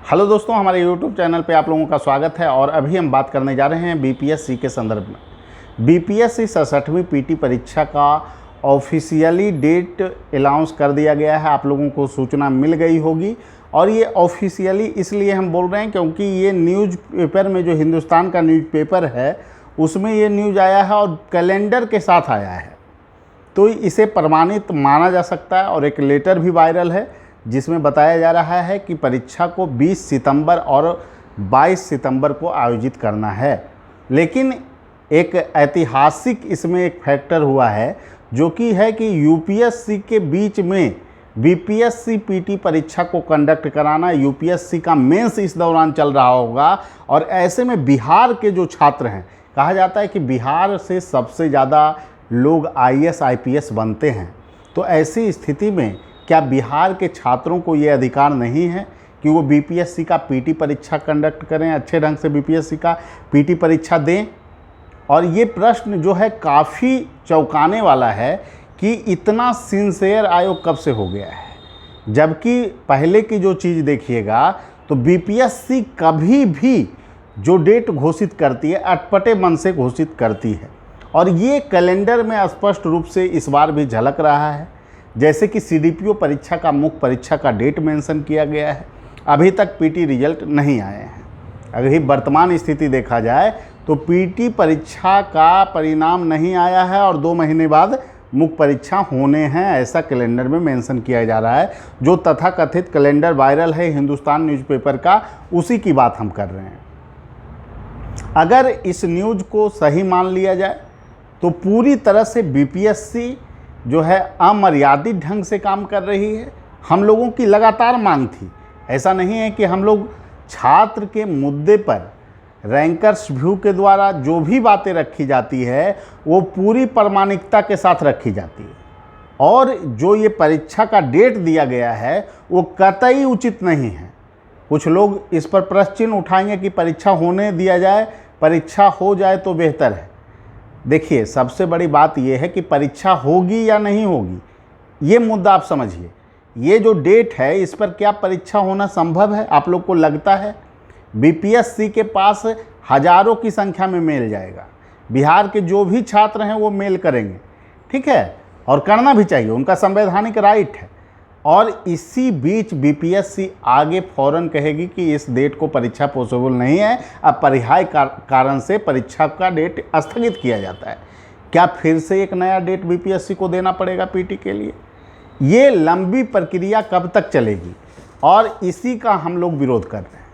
Hello दोस्तों, हमारे YouTube channel पे आप लोगों का स्वागत है। और अभी हम बात करने जा रहे हैं बीपीएससी के संदर्भ में। बीपीएससी 67वीं पीटी परीक्षा का ऑफिशियली डेट अनाउंस कर दिया गया है। आप लोगों को सूचना मिल गई होगी। और ये ऑफिशियली इसलिए हम बोल रहे हैं क्योंकि ये न्यूज़ पेपर में, जो हिंदुस्तान का न्यूज़ पेपर है, उसमें ये न्यूज़ आया है और कैलेंडर के साथ आया है, तो इसे प्रमाणित माना जा सकता है। और एक लेटर भी वायरल है जिसमें बताया जा रहा है कि परीक्षा को 20 सितंबर और 22 सितंबर को आयोजित करना है। लेकिन एक ऐतिहासिक इसमें एक फैक्टर हुआ है, जो कि है कि यूपीएससी के बीच में बीपीएससी पीटी परीक्षा को कंडक्ट कराना, यूपीएससी का मेंस इस दौरान चल रहा होगा। और ऐसे में बिहार के जो छात्र हैं, कहा जाता है कि बिहार से सबसे ज़्यादा लोग आईएएस आईपीएस बनते हैं। तो ऐसी स्थिति में क्या बिहार के छात्रों को ये अधिकार नहीं है कि वो बीपीएससी का पीटी परीक्षा कंडक्ट करें, अच्छे ढंग से बीपीएससी का पीटी परीक्षा दें? और ये प्रश्न जो है काफ़ी चौंकाने वाला है कि इतना सिंसियर आयोग कब से हो गया है। जबकि पहले की जो चीज़ देखिएगा तो बीपीएससी कभी भी जो डेट घोषित करती है अटपटे मन से घोषित करती है। और ये कैलेंडर में स्पष्ट रूप से इस बार भी झलक रहा है। जैसे कि सीडीपीओ परीक्षा का मुख्य परीक्षा का डेट मेंशन किया गया है, अभी तक पीटी रिजल्ट नहीं आए हैं। अगर वर्तमान स्थिति देखा जाए तो पीटी परीक्षा का परिणाम नहीं आया है और 2 महीने बाद मुख्य परीक्षा होने हैं, ऐसा कैलेंडर में मेंशन किया जा रहा है। जो तथाकथित कैलेंडर वायरल है हिंदुस्तान न्यूज़पेपर का, उसी की बात हम कर रहे हैं। अगर इस न्यूज़ को सही मान लिया जाए तो पूरी तरह से बीपीएससी जो है अमर्यादित ढंग से काम कर रही है। हम लोगों की लगातार मांग थी, ऐसा नहीं है कि हम लोग छात्र के मुद्दे पर रैंकर्स व्यू के द्वारा जो भी बातें रखी जाती है वो पूरी प्रामाणिकता के साथ रखी जाती है। और जो ये परीक्षा का डेट दिया गया है वो कतई उचित नहीं है। कुछ लोग इस पर प्रश्न चिन्ह उठाएंगे कि परीक्षा होने दिया जाए, परीक्षा हो जाए तो बेहतर है। देखिए, सबसे बड़ी बात यह है कि परीक्षा होगी या नहीं होगी, ये मुद्दा आप समझिए। ये जो डेट है, इस पर क्या परीक्षा होना संभव है? आप लोग को लगता है? बीपीएससी के पास हजारों की संख्या में मेल जाएगा। बिहार के जो भी छात्र हैं वो मेल करेंगे, ठीक है, और करना भी चाहिए, उनका संवैधानिक राइट है। और इसी बीच बीपीएससी आगे फौरन कहेगी कि इस डेट को परीक्षा पॉसिबल नहीं है, अब परिहाय कारण से परीक्षा का डेट स्थगित किया जाता है। क्या फिर से एक नया डेट बीपीएससी को देना पड़ेगा पीटी के लिए? ये लंबी प्रक्रिया कब तक चलेगी? और इसी का हम लोग विरोध कर रहे हैं।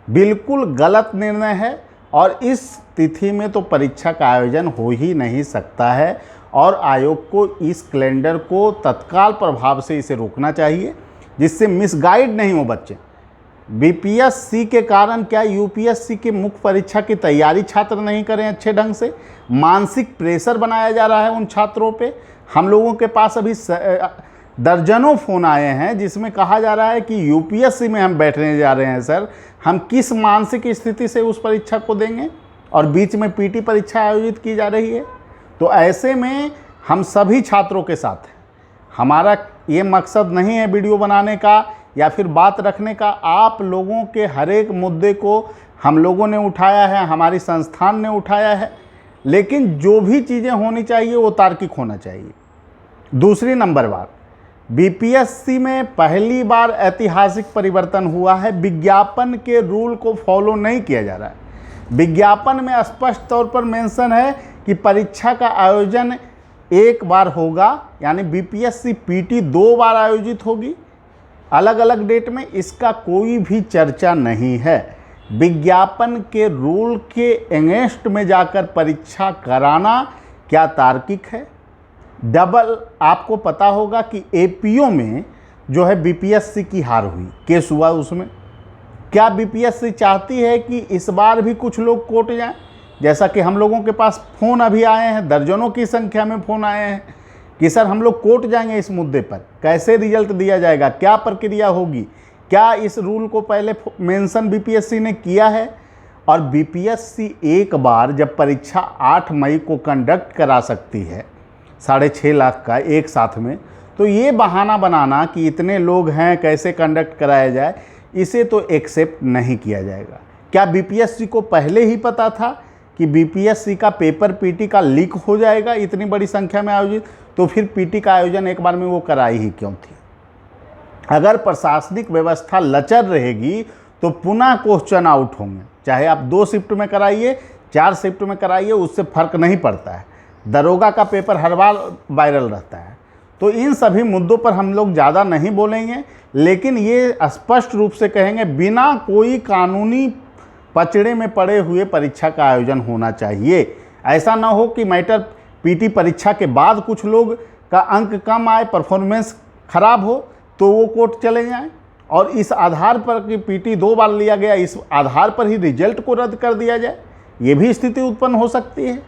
बिल्कुल गलत निर्णय है और इस तिथि में तो परीक्षा का आयोजन हो ही नहीं सकता है। और आयोग को इस कैलेंडर को तत्काल प्रभाव से इसे रोकना चाहिए, जिससे मिसगाइड नहीं हो बच्चे। बीपीएससी के कारण क्या यूपीएससी की मुख्य परीक्षा की तैयारी छात्र नहीं करें अच्छे ढंग से? मानसिक प्रेशर बनाया जा रहा है उन छात्रों पे। हम लोगों के पास अभी दर्जनों फ़ोन आए हैं जिसमें कहा जा रहा है कि यूपीएससी में हम बैठने जा रहे हैं सर, हम किस मानसिक स्थिति से उस परीक्षा को देंगे? और बीच में पीटी परीक्षा आयोजित की जा रही है। तो ऐसे में हम सभी छात्रों के साथ हैं। हमारा ये मकसद नहीं है वीडियो बनाने का या फिर बात रखने का। आप लोगों के हर एक मुद्दे को हम लोगों ने उठाया है, हमारी संस्थान ने उठाया है। लेकिन जो भी चीज़ें होनी चाहिए वो तार्किक होना चाहिए। दूसरी नंबर बात, बीपीएससी में पहली बार ऐतिहासिक परिवर्तन हुआ है। विज्ञापन के रूल को फॉलो नहीं किया जा रहा है। विज्ञापन में स्पष्ट तौर पर मेंशन है कि परीक्षा का आयोजन एक बार होगा, यानी बीपीएससी पीटी 2 बार आयोजित होगी अलग अलग डेट में। इसका कोई भी चर्चा नहीं है। विज्ञापन के रूल के अगेंस्ट में जाकर परीक्षा कराना क्या तार्किक है? डबल आपको पता होगा कि एपीओ में जो है बीपीएससी की हार हुई, केस हुआ उसमें। क्या बीपीएससी चाहती है कि इस बार भी कुछ लोग कोर्ट जाएं? जैसा कि हम लोगों के पास फ़ोन अभी आए हैं, दर्जनों की संख्या में फ़ोन आए हैं कि सर हम लोग कोर्ट जाएंगे इस मुद्दे पर, कैसे रिजल्ट दिया जाएगा, क्या प्रक्रिया होगी, क्या इस रूल को पहले मेंशन बीपीएससी ने किया है? और बीपीएससी एक बार जब परीक्षा 8 मई को कंडक्ट करा सकती है 6.5 लाख का एक साथ में, तो ये बहाना बनाना कि इतने लोग हैं कैसे कंडक्ट कराया जाए, इसे तो एक्सेप्ट नहीं किया जाएगा। क्या बीपीएससी को पहले ही पता था कि बीपीएससी का पेपर पीटी का लीक हो जाएगा इतनी बड़ी संख्या में आयोजित? तो फिर पीटी का आयोजन एक बार में वो कराई ही क्यों थी? अगर प्रशासनिक व्यवस्था लचर रहेगी तो पुनः क्वेश्चन आउट होंगे, चाहे आप 2 शिफ्ट में कराइए, 4 शिफ्ट में कराइए, उससे फर्क नहीं पड़ता है। दरोगा का पेपर हर बार वायरल रहता है। तो इन सभी मुद्दों पर हम लोग ज़्यादा नहीं बोलेंगे, लेकिन ये स्पष्ट रूप से कहेंगे बिना कोई कानूनी पचड़े में पड़े हुए परीक्षा का आयोजन होना चाहिए। ऐसा ना हो कि मैटर पीटी परीक्षा के बाद कुछ लोग का अंक कम आए, परफॉर्मेंस खराब हो तो वो कोर्ट चले जाएं और इस आधार पर कि पीटी 2 बार लिया गया, इस आधार पर ही रिजल्ट को रद्द कर दिया जाए। ये भी स्थिति उत्पन्न हो सकती है।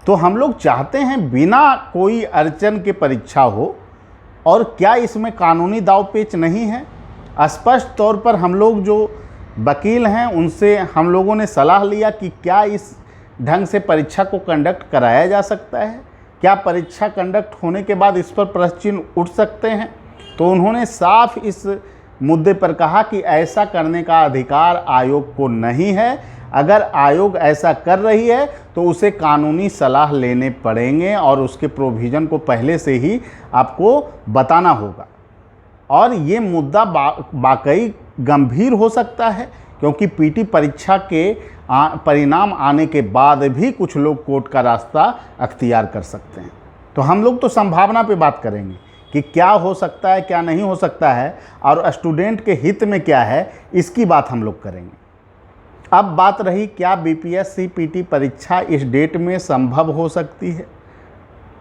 तो हम लोग चाहते हैं बिना कोई अड़चन के परीक्षा हो। और क्या इसमें कानूनी दाव पेच नहीं है? स्पष्ट तौर पर हम लोग जो वकील हैं उनसे हम लोगों ने सलाह लिया कि क्या इस ढंग से परीक्षा को कंडक्ट कराया जा सकता है, क्या परीक्षा कंडक्ट होने के बाद इस पर प्रश्न चिन्ह उठ सकते हैं? तो उन्होंने साफ इस मुद्दे पर कहा कि ऐसा करने का अधिकार आयोग को नहीं है। अगर आयोग ऐसा कर रही है तो उसे कानूनी सलाह लेने पड़ेंगे और उसके प्रोविज़न को पहले से ही आपको बताना होगा। और ये मुद्दा वाकई गंभीर हो सकता है, क्योंकि पीटी परीक्षा के परिणाम आने के बाद भी कुछ लोग कोर्ट का रास्ता अख्तियार कर सकते हैं। तो हम लोग तो संभावना पे बात करेंगे कि क्या हो सकता है, क्या नहीं हो सकता है, और स्टूडेंट के हित में क्या है, इसकी बात हम लोग करेंगे। अब बात रही क्या बीपीएससी पीटी परीक्षा इस डेट में संभव हो सकती है,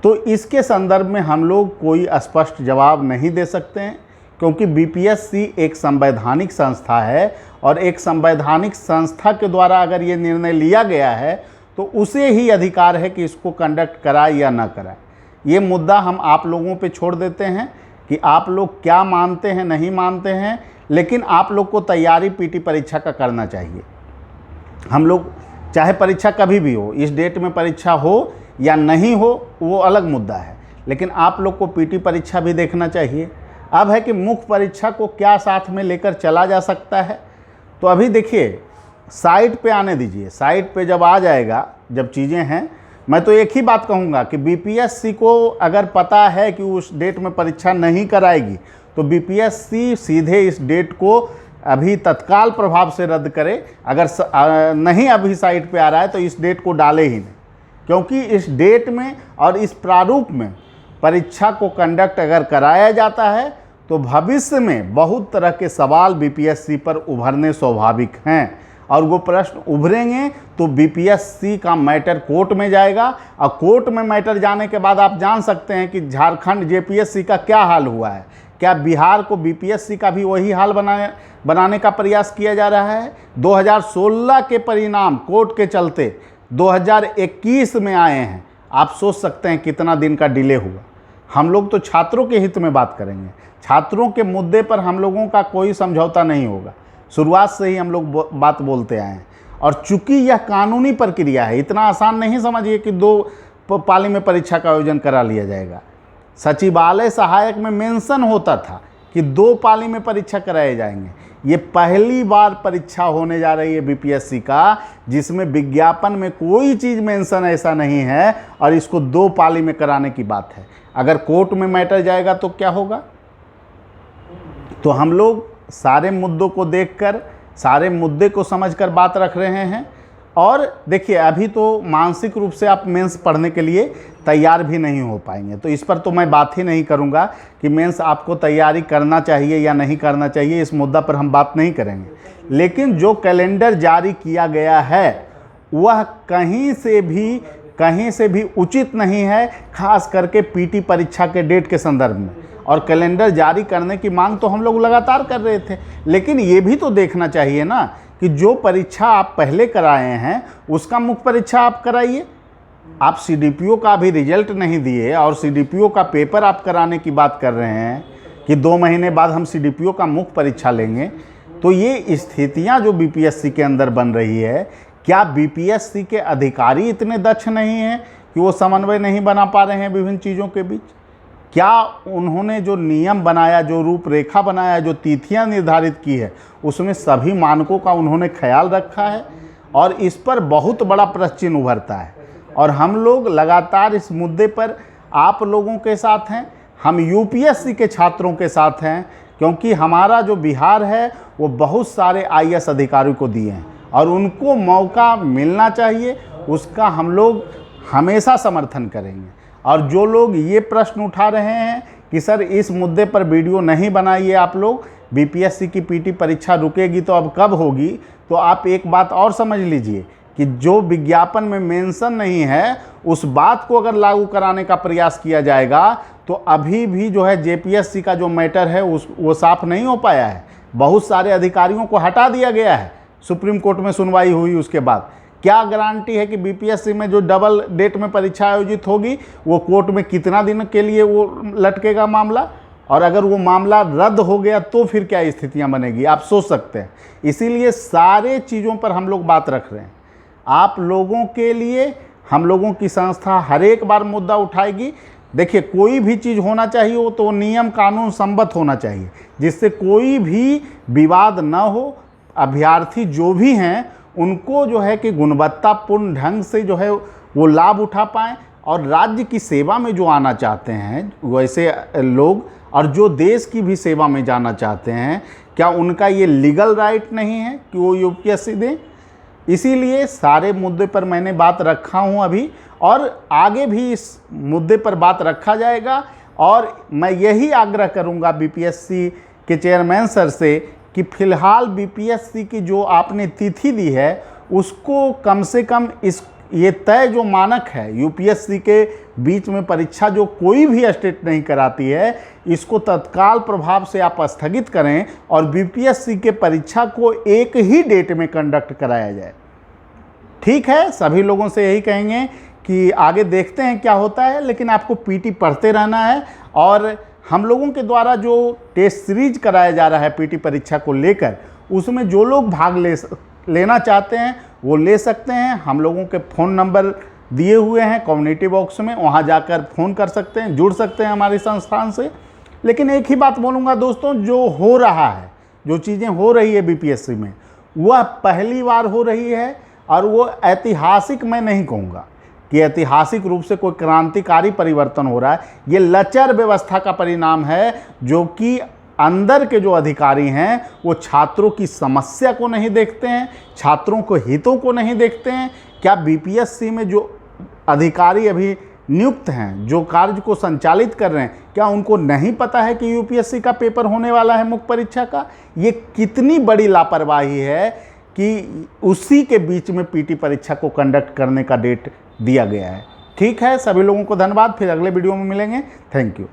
तो इसके संदर्भ में हम लोग कोई स्पष्ट जवाब नहीं दे सकते हैं, क्योंकि बीपीएससी एक संवैधानिक संस्था है और एक संवैधानिक संस्था के द्वारा अगर ये निर्णय लिया गया है तो उसे ही अधिकार है कि इसको कंडक्ट कराए या ना कराए। ये मुद्दा हम आप लोगों पे छोड़ देते हैं कि आप लोग क्या मानते हैं, नहीं मानते हैं, लेकिन आप लोग को तैयारी पीटी परीक्षा का करना चाहिए। हम लोग चाहे परीक्षा कभी भी हो, इस डेट में परीक्षा हो या नहीं हो वो अलग मुद्दा है, लेकिन आप लोग को पीटी परीक्षा भी देखना चाहिए। अब है कि मुख्य परीक्षा को क्या साथ में लेकर चला जा सकता है, तो अभी देखिए साइट पे आने दीजिए। साइट पे जब आ जाएगा, जब चीज़ें हैं, मैं तो एक ही बात कहूँगा कि बीपीएससी को अगर पता है कि उस डेट में परीक्षा नहीं कराएगी तो बीपीएससी सीधे इस डेट को अभी तत्काल प्रभाव से रद्द करे। अगर नहीं अभी साइट पे आ रहा है तो इस डेट को डाले ही नहीं, क्योंकि इस डेट में और इस प्रारूप में परीक्षा को कंडक्ट अगर कराया जाता है तो भविष्य में बहुत तरह के सवाल बीपीएससी पर उभरने स्वाभाविक हैं, और वो प्रश्न उभरेंगे तो बीपीएससी का मैटर कोर्ट में जाएगा, और कोर्ट में मैटर जाने के बाद आप जान सकते हैं कि झारखंड जेपीएससी का क्या हाल हुआ है। क्या बिहार को बीपीएससी का भी वही हाल बनाने का प्रयास किया जा रहा है? 2016 के परिणाम कोर्ट के चलते 2021 में आए हैं। आप सोच सकते हैं कितना दिन का डिले हुआ। हम लोग तो छात्रों के हित में बात करेंगे, छात्रों के मुद्दे पर हम लोगों का कोई समझौता नहीं होगा। शुरुआत से ही हम लोग बात बोलते आए हैं, और चूंकि यह कानूनी प्रक्रिया है, इतना आसान नहीं समझिए कि 2 पाली में परीक्षा का आयोजन करा लिया जाएगा। सचिवालय सहायक में मेंशन होता था कि 2 पाली में परीक्षा कराए जाएंगे। ये पहली बार परीक्षा होने जा रही है बीपीएससी का जिसमें विज्ञापन में कोई चीज़ मेंशन ऐसा नहीं है, और इसको 2 पाली में कराने की बात है। अगर कोर्ट में मैटर जाएगा तो क्या होगा? तो हम लोग सारे मुद्दों को देखकर, सारे मुद्दे को समझकर बात रख रहे हैं। और देखिए अभी तो मानसिक रूप से आप मेंस पढ़ने के लिए तैयार भी नहीं हो पाएंगे, तो इस पर तो मैं बात ही नहीं करूंगा कि मेंस आपको तैयारी करना चाहिए या नहीं करना चाहिए, इस मुद्दा पर हम बात नहीं करेंगे। लेकिन जो कैलेंडर जारी किया गया है वह कहीं से भी उचित नहीं है, खास करके पीटी परीक्षा के डेट के संदर्भ में। और कैलेंडर जारी करने की मांग तो हम लोग लगातार कर रहे थे, लेकिन ये भी तो देखना चाहिए ना कि जो परीक्षा आप पहले कराए हैं उसका मुख्य परीक्षा आप कराइए। आप सीडीपीओ का भी रिजल्ट नहीं दिए और सीडीपीओ का पेपर आप कराने की बात कर रहे हैं कि 2 महीने बाद हम सीडीपीओ का मुख्य परीक्षा लेंगे। तो ये स्थितियां जो बीपीएससी के अंदर बन रही है, क्या बीपीएससी के अधिकारी इतने दक्ष नहीं हैं कि वो समन्वय नहीं बना पा रहे हैं विभिन्न चीज़ों के बीच? क्या उन्होंने जो नियम बनाया, जो रूपरेखा बनाया, जो तिथियां निर्धारित की है, उसमें सभी मानकों का उन्होंने ख्याल रखा है? और इस पर बहुत बड़ा प्रश्न चिन्ह उभरता है और हम लोग लगातार इस मुद्दे पर आप लोगों के साथ हैं, हम यूपीएससी के छात्रों के साथ हैं, क्योंकि हमारा जो बिहार है वो बहुत सारे आईएएस अधिकारियों को दिए हैं और उनको मौका मिलना चाहिए, उसका हम लोग हमेशा समर्थन करेंगे। और जो लोग ये प्रश्न उठा रहे हैं कि सर इस मुद्दे पर वीडियो नहीं बनाइए आप लोग, बीपीएससी की पीटी परीक्षा रुकेगी तो अब कब होगी, तो आप एक बात और समझ लीजिए कि जो विज्ञापन में मेंशन नहीं है उस बात को अगर लागू कराने का प्रयास किया जाएगा तो अभी भी जो है जेपीएससी का जो मैटर है वो साफ नहीं हो पाया है। बहुत सारे अधिकारियों को हटा दिया गया है, सुप्रीम कोर्ट में सुनवाई हुई उसके बाद। क्या गारंटी है कि बीपीएससी में जो डबल डेट में परीक्षा आयोजित होगी वो कोर्ट में कितना दिन के लिए वो लटकेगा मामला, और अगर वो मामला रद्द हो गया तो फिर क्या स्थितियां बनेगी, आप सोच सकते हैं। इसीलिए सारे चीज़ों पर हम लोग बात रख रहे हैं आप लोगों के लिए। हम लोगों की संस्था हर एक बार मुद्दा उठाएगी। देखिए, कोई भी चीज़ होना चाहिए वो तो नियम कानून संबद्ध होना चाहिए, जिससे कोई भी विवाद न हो। अभ्यर्थी जो भी हैं उनको जो है कि गुणवत्तापूर्ण ढंग से जो है वो लाभ उठा पाएँ, और राज्य की सेवा में जो आना चाहते हैं वैसे लोग, और जो देश की भी सेवा में जाना चाहते हैं, क्या उनका ये लीगल राइट नहीं है कि वो यूपीएससी दें? इसीलिए सारे मुद्दे पर मैंने बात रखा हूँ अभी, और आगे भी इस मुद्दे पर बात रखा जाएगा। और मैं यही आग्रह करूँगा बीपीएससी के चेयरमैन सर से कि फ़िलहाल बीपीएससी की जो आपने तिथि दी है उसको कम से कम ये तय जो मानक है यूपीएससी के बीच में परीक्षा जो कोई भी स्टेट नहीं कराती है, इसको तत्काल प्रभाव से आप स्थगित करें और बीपीएससी के परीक्षा को एक ही डेट में कंडक्ट कराया जाए। ठीक है, सभी लोगों से यही कहेंगे कि आगे देखते हैं क्या होता है, लेकिन आपको पीटी पढ़ते रहना है। और हम लोगों के द्वारा जो टेस्ट सीरीज कराया जा रहा है पीटी परीक्षा को लेकर, उसमें जो लोग भाग लेना चाहते हैं वो ले सकते हैं। हम लोगों के फ़ोन नंबर दिए हुए हैं कम्युनिटी बॉक्स में, वहाँ जाकर फ़ोन कर सकते हैं, जुड़ सकते हैं हमारी संस्थान से। लेकिन एक ही बात बोलूँगा दोस्तों, जो हो रहा है, जो चीज़ें हो रही है बीपीएससी में, वह पहली बार हो रही है और वो ऐतिहासिक मैं नहीं कहूँगा कि ऐतिहासिक रूप से कोई क्रांतिकारी परिवर्तन हो रहा है। ये लचर व्यवस्था का परिणाम है, जो कि अंदर के जो अधिकारी हैं वो छात्रों की समस्या को नहीं देखते हैं, छात्रों को हितों को नहीं देखते हैं। क्या बीपीएससी में जो अधिकारी अभी नियुक्त हैं, जो कार्य को संचालित कर रहे हैं, क्या उनको नहीं पता है कि यूपीएससी का पेपर होने वाला है मुख्य परीक्षा का? ये कितनी बड़ी लापरवाही है कि उसी के बीच में पीटी परीक्षा को कंडक्ट करने का डेट दिया गया है। ठीक है, सभी लोगों को धन्यवाद। फिर अगले वीडियो में मिलेंगे। Thank you.